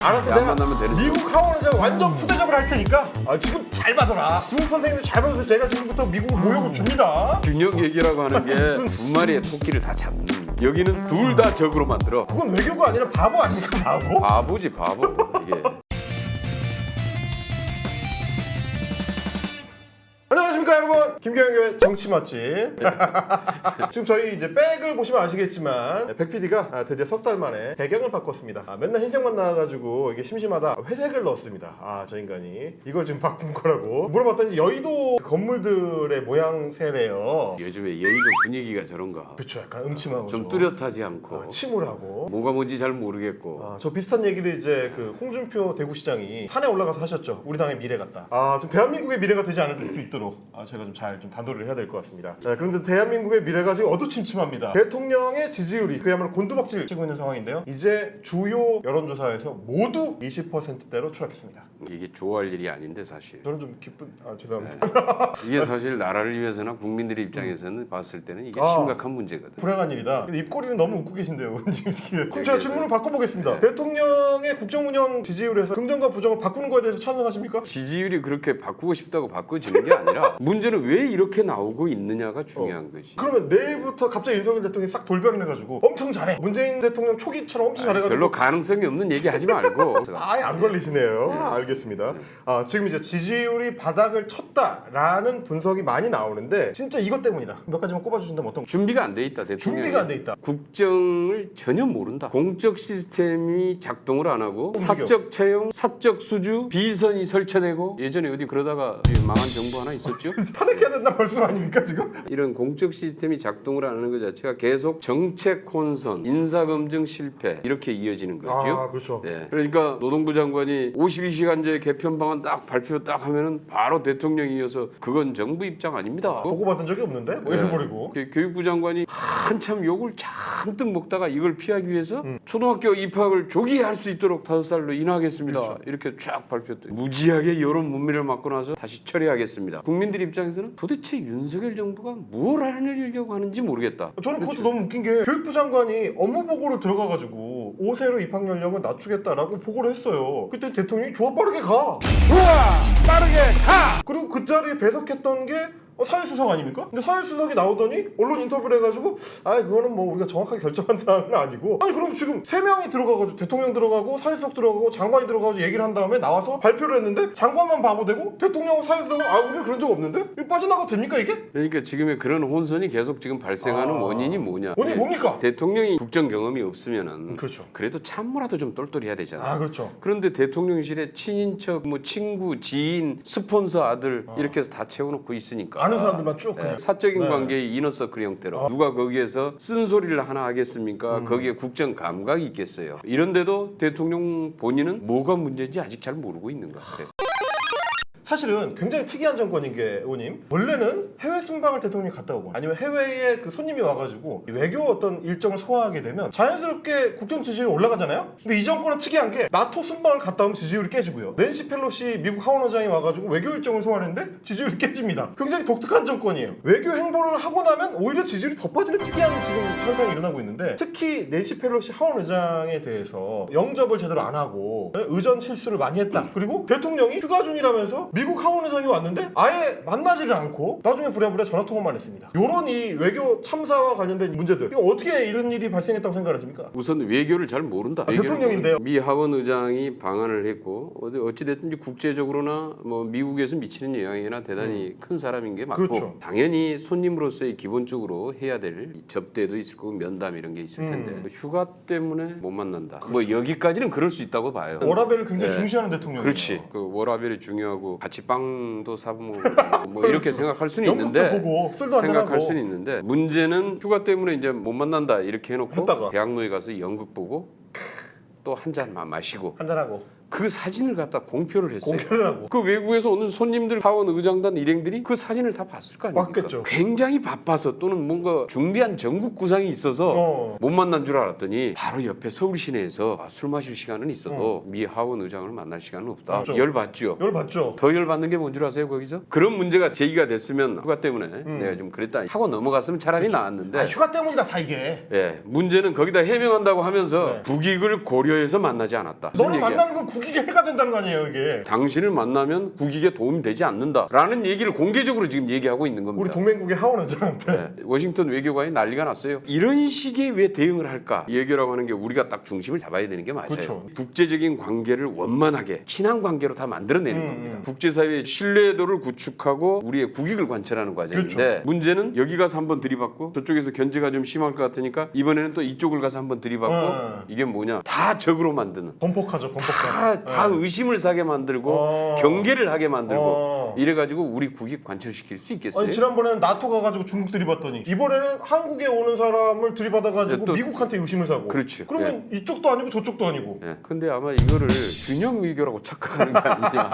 알았어, 안 내가 만나면 되는 미국 하원에서 완전 푸대접을 할 테니까 지금 잘 받아라. 중국 선생님들 잘 받아서 제가 지금부터 미국을 모욕을 줍니다. 균형 얘기라고 하는 게 두 마리의 토끼를 다 잡는. 여기는 둘 다 적으로 만들어. 그건 외교가 아니라 바보 아닙니까, 바보? 바보지 바보 이게. 안녕하십니까 여러분, 김경영의 정치 맛집. 지금 저희 이제 백을 보시면 아시겠지만 백 PD가 드디어 석 달 만에 배경을 바꿨습니다. 맨날 흰색만 나와가지고 이게 심심하다 회색을 넣었습니다. 저 인간이 이걸 지금 바꾼 거라고 물어봤더니 여의도 건물들의 모양새래요. 요즘에 여의도 분위기가 저런가. 그쵸, 약간 음침하고 좀 뚜렷하지 않고 침울하고. 뭐가 뭔지 잘 모르겠고. 저 비슷한 얘기를 이제 그 홍준표 대구시장이 산에 올라가서 하셨죠. 우리 당의 미래 같다. 지금 대한민국의 미래가 되지 않을 수 있도록 제가 좀 잘 단도리를 해야 될 것 같습니다. 자, 그런데 대한민국의 미래가 지금 어두침침합니다. 대통령의 지지율이 그야말로 곤두박질 치고 있는 상황인데요. 이제 주요 여론조사에서 모두 20%대로 추락했습니다. 이게 좋아할 일이 아닌데 사실. 저는 좀 기쁜 죄송합니다. 이게 사실 나라를 위해서나 국민들의 입장에서는 봤을 때는 이게 심각한 문제거든. 불행한 일이다. 근데 입꼬리는 너무 웃고 계신데요. 그럼 제가 질문을 바꿔보겠습니다. 대통령의 국정운영 지지율에서 긍정과 부정을 바꾸는 거에 대해서 찬성하십니까? 지지율이 그렇게 바꾸고 싶다고 바꿔지는 게 아니라 문제는 왜 이렇게 나오고 있느냐가 중요한 거지. 그러면 내일부터 갑자기 윤석열 대통령이 싹 돌변을 해가지고 엄청 잘해. 문재인 대통령 초기처럼 엄청 잘해가지고 별로 가능성이 없는 얘기 하지 말고. 아예 안 걸리시네요. 알겠습니다. 지금 이제 지지율이 바닥을 쳤다라는 분석이 많이 나오는데 진짜 이것 때문이다. 몇 가지만 꼽아주신다면 어떤? 준비가 안 돼 있다 대통령이. 준비가 안 돼 있다. 국정을 전혀 모른다. 공적 시스템이 작동을 안 하고 사적 채용, 사적 수주, 비선이 설치되고 예전에 어디 그러다가 망한 정부 하나 있었죠. 파내켜야 된다 말씀 아닙니까 지금? 이런 공적 시스템이 작동을 안 하는 것 자체가 계속 정책 혼선, 인사검증 실패 이렇게 이어지는 거죠. 그렇죠. 네. 그러니까 노동부 장관이 52시간제 개편 방안 딱 발표 딱 하면은 바로 대통령이 이어서 그건 정부 입장 아닙니다. 보고받은 적이 없는데? 뭐 이래버리고. 교육부 장관이 한참 욕을 잔뜩 먹다가 이걸 피하기 위해서 초등학교 입학을 조기할 수 있도록 5살로 인하하겠습니다. 그렇죠. 이렇게 쫙 발표했더니 무지하게 여론 문매를 맞고 나서 다시 처리하겠습니다. 국민들 입장에서는 도대체 윤석열 정부가 뭘 하려고 하는지 모르겠다. 저는 그것도 너무 웃긴 게 교육부 장관이 업무 보고를 들어가가지고 5세로 입학 연령을 낮추겠다라고 보고를 했어요. 그때 대통령이 좋아 빠르게 가. 좋아 빠르게 가. 그리고 그 자리에 배석했던 게 사회수석 아닙니까? 근데 사회수석이 나오더니 언론 인터뷰를 해가지고 그거는 뭐 우리가 정확하게 결정한 사항은 아니고 그럼 지금 3명이 들어가가지고 대통령 들어가고 사회수석 들어가고 장관이 들어가고 얘기를 한 다음에 나와서 발표를 했는데 장관만 바보 되고 대통령은 사회수석은 우리 그런 적 없는데? 이거 빠져나가도 됩니까 이게? 그러니까 지금의 그런 혼선이 계속 지금 발생하는 원인이 뭐냐. 원인이 뭡니까? 대통령이 국정 경험이 없으면은 그렇죠. 그래도 참모라도 좀 똘똘해야 되잖아. 그렇죠. 그런데 대통령실에 친인척, 뭐 친구, 지인, 스폰서 아들 이렇게 해서 다 채워놓고 있으니까 아는 사람들만 쭉 그냥. 사적인 관계의 이너서클 형태로 누가 거기에서 쓴소리를 하나 하겠습니까? 거기에 국정 감각이 있겠어요. 이런데도 대통령 본인은 뭐가 문제인지 아직 잘 모르고 있는 것 같아요. 사실은 굉장히 특이한 정권인 게 의원님, 원래는 해외 순방을 대통령이 갔다 오고 아니면 해외에 그 손님이 와가지고 외교 어떤 일정을 소화하게 되면 자연스럽게 국정 지지율이 올라가잖아요. 근데 이 정권은 특이한 게 나토 순방을 갔다 오면 지지율이 깨지고요. 낸시 펠로시 미국 하원의장이 와가지고 외교 일정을 소화했는데 지지율이 깨집니다. 굉장히 독특한 정권이에요. 외교 행보를 하고 나면 오히려 지지율이 더 빠지는 특이한 지금 현상이 일어나고 있는데, 특히 낸시 펠로시 하원의장에 대해서 영접을 제대로 안 하고 의전 실수를 많이 했다. 그리고 대통령이 휴가 중이라면서 미국 하원의장이 왔는데 아예 만나지를 않고 나중에 부랴부랴 전화통화만 했습니다. 요런 이 외교 참사와 관련된 문제들, 이거 어떻게 이런 일이 발생했다고 생각하십니까? 우선 외교를 잘 모른다. 대통령인데요. 미 하원 의장이 방한을 했고 어찌됐든 국제적으로나 뭐 미국에서 미치는 영향이나 대단히 큰 사람인 게 맞고, 그렇죠. 당연히 손님으로서의 기본적으로 해야 될 접대도 있을 거고 면담 이런 게 있을 텐데 휴가 때문에 못 만난다. 그렇죠. 뭐 여기까지는 그럴 수 있다고 봐요. 워라밸을 굉장히 중시하는 대통령이에요. 그렇지. 그 워라밸이 중요하고 같이 빵도 사먹고 뭐 이렇게 생각할 수는 연극도 있는데, 보고 술도 한잔 생각할 하고. 수는 있는데 문제는 휴가 때문에 이제 못 만난다 이렇게 해놓고 했다가. 대학로에 가서 연극 보고 또 한 잔만 마시고 한잔하고 그 사진을 갖다 공표를 했어요. 공개를 하고. 그 외국에서 오는 손님들, 하원 의장단 일행들이 그 사진을 다 봤을 거 아닙니까? 봤겠죠. 굉장히 바빠서 또는 뭔가 중대한 전국 구상이 있어서 못 만난 줄 알았더니 바로 옆에 서울 시내에서 술 마실 시간은 있어도 미 하원 의장을 만날 시간은 없다. 맞죠. 열받죠. 열받죠. 더 열받는 게 뭔 줄 아세요 거기서? 그런 문제가 제기가 됐으면 휴가 때문에 내가 좀 그랬다 하고 넘어갔으면 차라리 나았는데 아, 휴가 때문이다 다 이게. 예, 문제는 거기다 해명한다고 하면서 네. 국익을 고려해서 만나지 않았다. 무슨 너를 얘기야? 만나는 건 국익에 해가 된다는 거 아니에요 이게. 당신을 만나면 국익에 도움이 되지 않는다라는 얘기를 공개적으로 지금 얘기하고 있는 겁니다. 우리 동맹국의 하원 의장한테. 네, 워싱턴 외교관이 난리가 났어요. 이런 식의 왜 대응을 할까? 외교라고 하는 게 우리가 딱 중심을 잡아야 되는 게 맞아요. 그렇죠. 국제적인 관계를 원만하게 친한 관계로 다 만들어내는 겁니다. 국제사회의 신뢰도를 구축하고 우리의 국익을 관철하는 과정인데 그렇죠. 문제는 여기 가서 한번 들이받고 저쪽에서 견제가 좀 심할 것 같으니까 이번에는 또 이쪽을 가서 한번 들이받고 이게 뭐냐? 다 적으로 만드는. 범폭하죠 범폭하. 다 의심을 사게 만들고 경계를 하게 만들고 이래가지고 우리 국익 관철시킬 수 있겠어요? 아니 지난번에는 나토 가가지고 중국 들이받더니 이번에는 한국에 오는 사람을 들이받아가지고 네, 또- 미국한테 의심을 사고. 그렇지. 그러면 이쪽도 아니고 저쪽도 아니고. 예. 근데 아마 이거를 균형 외교라고 착각하는 게 아니냐.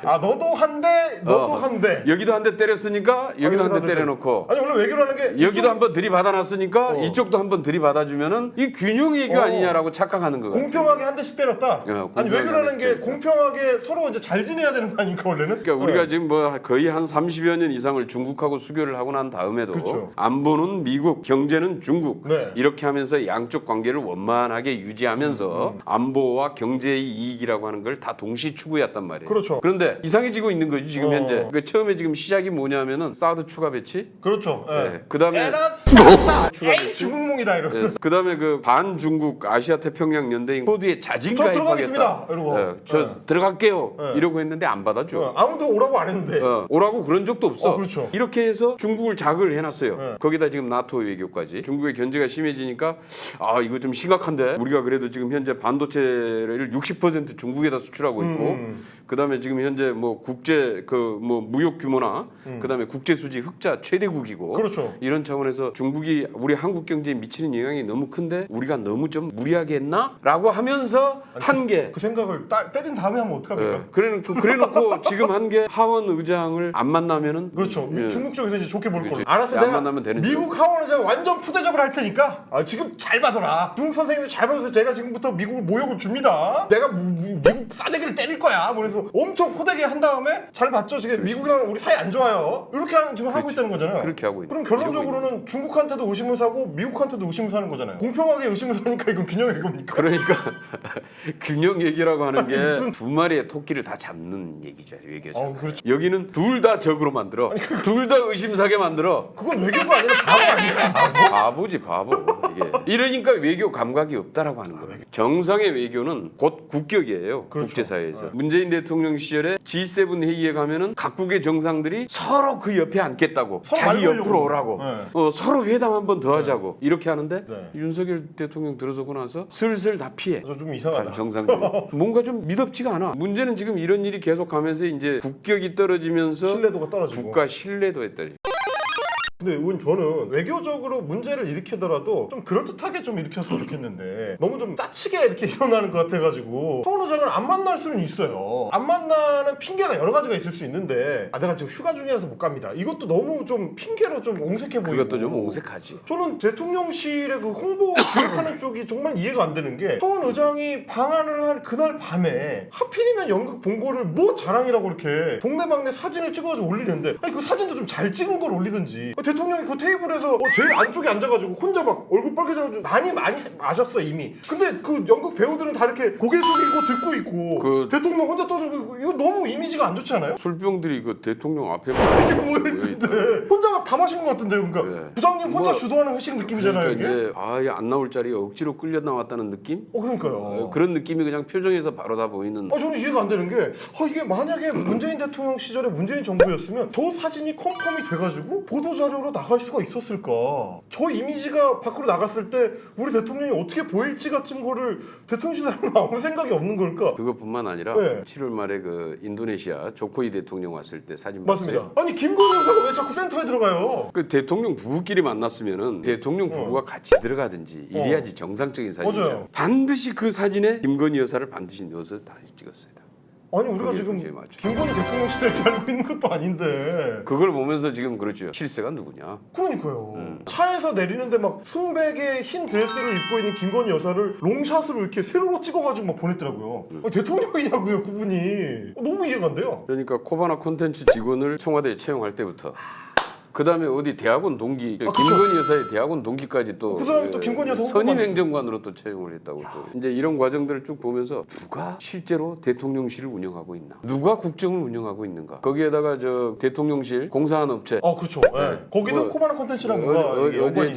아 너도 한 대, 너도 한 대. 여기도 한 대 때렸으니까 여기도 한 대 때려놓고 아니 원래 외교라는 게 여기도 한번 들이받아놨으니까 이쪽도 한번 들이받아주면은 이 균형 외교 아니냐라고 착각하는 거예요. 공평하게 한 대씩 때렸다. 예, 아니 공평하게 외교라는 한 게 대씩 공평하게 서로 이제 잘 지내야 되는 거 아닙니까 원래는? 그러니까 우리가 지금 뭐 거의 한 30여 년 이상을 중국하고 수교를 하고 난 다음에도 그쵸. 안보는 미국, 경제는 중국 네. 이렇게 하면서 양쪽 관계를 원만하게 유지하면서 안보와 경제의 이익이라고 하는 걸 다 동시 추구했단 말이에요. 그렇죠. 그런데 이상해지고 있는 거지 지금 현재. 그러니까 처음에 지금 시작이 뭐냐면은 사드 추가 배치. 그렇죠. 예. 네. 그다음에 에라 싸다. 추가 에이 배치. 중국몽이다 이러면서. 그다음에 그 반중국 아시아 태평양 연대인 코드에 자진 저 가입하겠다. 들어가겠습니다. 이러고. 예, 저 들어갈게요. 이러고 했는데 안 받아줘. 아무도 오라고 안 했는데. 오라고 그런 적도 없어. 그렇죠. 이렇게 해서 중국을 자극을 해놨어요. 거기다 지금 나토 외교까지. 중국의 견제가 심해지니까 아 이거 좀 심각한데 우리가 그래도 지금 현재 반도체를 60% 중국에다 수출하고 있고 그다음에 지금 현재 뭐 국제 그 뭐 무역 규모나 그다음에 국제 수지 흑자 최대국이고 그렇죠. 이런 차원에서 중국이 우리 한국 경제에 미치는 영향이 너무 큰데 우리가 너무 좀 무리하게 했나라고 하면서 한 게. 그 생각을 때린 다음에 하면 어떡합니까? 그래놓고 지금 한 게 하원 의장을 안 만나면은 그렇죠. 예. 중국 쪽에서 이제 좋게 볼 그렇지. 거로. 알았어, 안 내가 만나면 되는 미국 하원 의장 완전 푸대접을 할 테니까 지금 잘 받아라. 중국 선생님들 잘 받아서 제가 지금부터 미국을 모욕을 줍니다. 내가 미국 싸대기를 때릴 거야. 그래서 엄청 호되게 한 다음에 잘 받죠. 지금 미국이랑 우리 사이 안 좋아요. 이렇게 지금 하고 있다는 거잖아요. 그렇게 하고 있는. 그럼 결론적으로는 중국한테도 의심을 사고 미국한테도 의심을 사는 거잖아요. 공평하게 의심을 사니까 이건 균형의 겁니까? 그러니까 균형 얘기라고 하는 게 두 마리의 토끼를 다 잡는 얘기죠. 외교죠. 그렇죠. 여기는 둘 다 적으로 만들어. 둘 다 의심사게 만들어. 그건 외교가 아니라 바보 아니야. 바보? 바보지 바보. 이게 이러니까 외교 감각이 없다라고 하는 거예요. 정상의 외교는 곧 국격이에요. 그렇죠. 국제사회에서. 문재인 대통령 시절에 G7 회의에 가면은 각국의 정상들이 서로 그 옆에 앉겠다고 서로 자기 말 걸려고. 옆으로 오라고 네. 서로 회담 한 번 더 하자고 이렇게 하는데 네. 윤석열 대통령 들어서고 나서 슬슬 다 피해. 저 좀 이상하다. 정상들이 뭔가 좀 미덥지가 않아. 문제는 지금 이런 일이 계속하면서 이제 국격이 떨어지면서 신뢰도가 떨어지고. 국가 신뢰도에 떨어지. 근데 의원 저는 외교적으로 문제를 일으키더라도 좀 그럴듯하게 좀 일으켰으면 좋겠는데 너무 좀 짜치게 이렇게 일어나는 것 같아가지고 서울 의장을 안 만날 수는 있어요. 안 만나는 핑계가 여러 가지가 있을 수 있는데 내가 지금 휴가 중이라서 못 갑니다. 이것도 너무 좀 핑계로 좀 옹색해 보이고 그것도 좀 옹색하지. 저는 대통령실의 그 홍보 기획하는 쪽이 정말 이해가 안 되는 게 서울 의장이 방한을 한 그날 밤에 하필이면 연극 본거를 뭐 자랑이라고 이렇게 동네방네 사진을 찍어가지고 올리는데 아니 그 사진도 좀 잘 찍은 걸 올리든지 대통령이 그 테이블에서 제일 안쪽에 앉아가지고 혼자 막 얼굴 빨개져가지고 많이 마셨어 이미. 근데 그 연극 배우들은 다 이렇게 고개 숙이고 듣고 있고 대통령 혼자 떠들고 이거 너무 이미지가 안 좋지 않아요? 술병들이 그 대통령 앞에 이게 뭐였는데 혼자 다 마신 것 같은데 그러니까 네. 부장님 혼자 뭐, 주도하는 회식 느낌이잖아요 그러니까 이게. 이제 아예 안 나올 자리에 억지로 끌려 나왔다는 느낌? 그러니까요. 그런 느낌이 그냥 표정에서 바로 다 보이는. 저는 이해가 안 되는 게 이게 만약에 문재인 대통령 시절에 문재인 정부였으면 저 사진이 컨펌이 돼가지고 보도자료 세계적으로 나갈 수가 있었을까? 저 이미지가 밖으로 나갔을 때 우리 대통령이 어떻게 보일지 같은 거를 대통령실은 아무 생각이 없는 걸까? 그것뿐만 아니라 네. 7월 말에 그 인도네시아 조코이 대통령 왔을 때 사진 봤어요. 맞습니다. 아니 김건희 여사가 왜 자꾸 센터에 들어가요? 그 대통령 부부끼리 만났으면은 대통령 부부가 같이 들어가든지 이래야지 정상적인 사진이죠. 맞아요. 반드시 그 사진에 김건희 여사를 반드시 넣어서 다 찍었어요. 아니 우리가 그게 지금 굉장히 맞죠. 김건희 대통령 시대에 살고 있는 것도 아닌데. 그걸 보면서 지금 그렇죠. 실세가 누구냐? 그러니까요. 차에서 내리는데 막 순백의 흰 드레스를 입고 있는 김건희 여사를 롱샷으로 이렇게 세로로 찍어가지고 막 보냈더라고요. 아니, 대통령이냐고요, 그분이. 너무 이해가 안 돼요. 그러니까 코바나 콘텐츠 직원을 청와대에 채용할 때부터 그 다음에 어디 대학원 동기 김건희 여사의 대학원 동기까지 또 그 사람이 또 김건희 여사 선임 홍보만 행정관으로 또 채용을 했다고 또 이제 이런 과정들을 쭉 보면서 누가 실제로 대통령실을 운영하고 있나 누가 국정을 운영하고 있는가 거기에다가 저 대통령실 공사한 업체 그렇죠. 네. 거기도 뭐, 코바나 콘텐츠랑 뭐가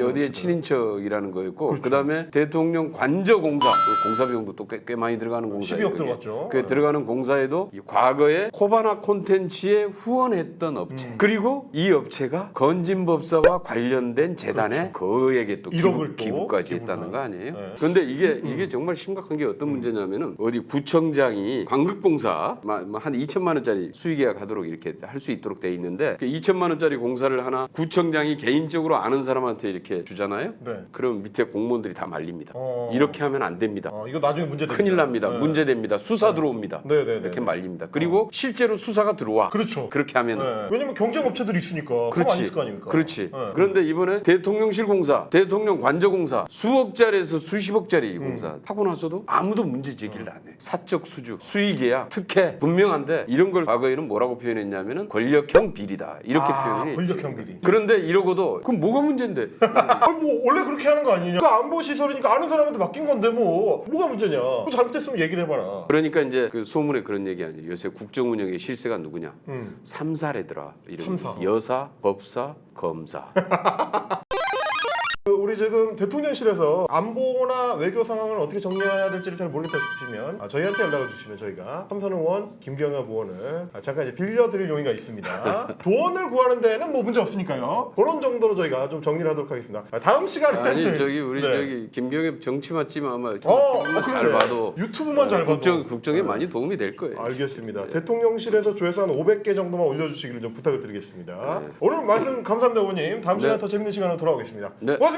어디에 친인척이라는 거였고 그렇죠. 그다음에 대통령 관저공사 그 공사 비용도 또 꽤 많이 들어가는 공사예요. 12억 들어갔죠. 그 들어가는 공사에도 이 과거에 코바나 콘텐츠에 후원했던 업체 그리고 이 업체가 건진법사와 관련된 재단에 그에게 또 1억을 또 기부까지 기부를 했다는 거 아니에요? 네. 그런데 이게 정말 심각한 게 어떤 문제냐면은 어디 구청장이 광급공사 한 2천만 원짜리 수의계약 하도록 이렇게 할 수 있도록 돼 있는데 그 2천만 원짜리 공사를 하나 구청장이 개인적으로 아는 사람한테 이렇게 주잖아요. 네. 그럼 밑에 공무원들이 다 말립니다. 이렇게 하면 안 됩니다. 이거 나중에 문제 됩니다. 큰일 납니다. 네. 문제됩니다. 수사 들어옵니다. 네네네. 이렇게 말립니다. 그리고 실제로 수사가 들어와. 그렇죠. 그렇게 하면은 네. 왜냐면 경쟁 업체들이 있으니까. 그렇지. 있을 거 아닙니까? 그렇지. 네. 그런데 이번에 대통령실 공사, 대통령 관저공사 수억짜리에서 수십억짜리 공사 하고 나서도 아무도 문제 제기를 안 해. 사적 수주, 수의계약, 특혜 분명한데 이런 걸 과거에는 뭐라고 표현했냐면은 권력형 비리다 이렇게 표현이. 권력형 비리. 그런데 이러고도 그럼 뭐가 문제인데? 아니 뭐 원래 그렇게 하는 거 아니냐? 그 안보 시설이니까 아는 사람한테 맡긴 건데 뭐가 문제냐? 뭐 잘못했으면 얘기를 해봐라. 그러니까 이제 그 소문에 그런 얘기 아니에요. 요새 국정 운영의 실세가 누구냐? 삼사래더라. 이름이. 삼사. 여사, 법사, 검사. 우리 지금 대통령실에서 안보나 외교 상황을 어떻게 정리해야 될지를 잘 모르겠다 싶으시면 저희한테 연락을 주시면 저희가 삼선 의원, 김경엽 의원을 잠깐 이제 빌려드릴 용의가 있습니다. 조언을 구하는 데는 뭐 문제 없으니까요. 그런 정도로 저희가 좀 정리를 하도록 하겠습니다. 다음 시간에 아니 저기 우리 저기 김경엽 정치 맛집 아마 잘 그러네. 봐도 유튜브만 잘 봐도 국정에 많이 도움이 될 거예요. 알겠습니다. 대통령실에서 조회수 한 500개 정도만 올려주시기를 좀 부탁을 드리겠습니다. 오늘 말씀 감사합니다, 의원님. 다음 시간에 더 재밌는 시간으로 돌아오겠습니다. 네. 고맙습니다.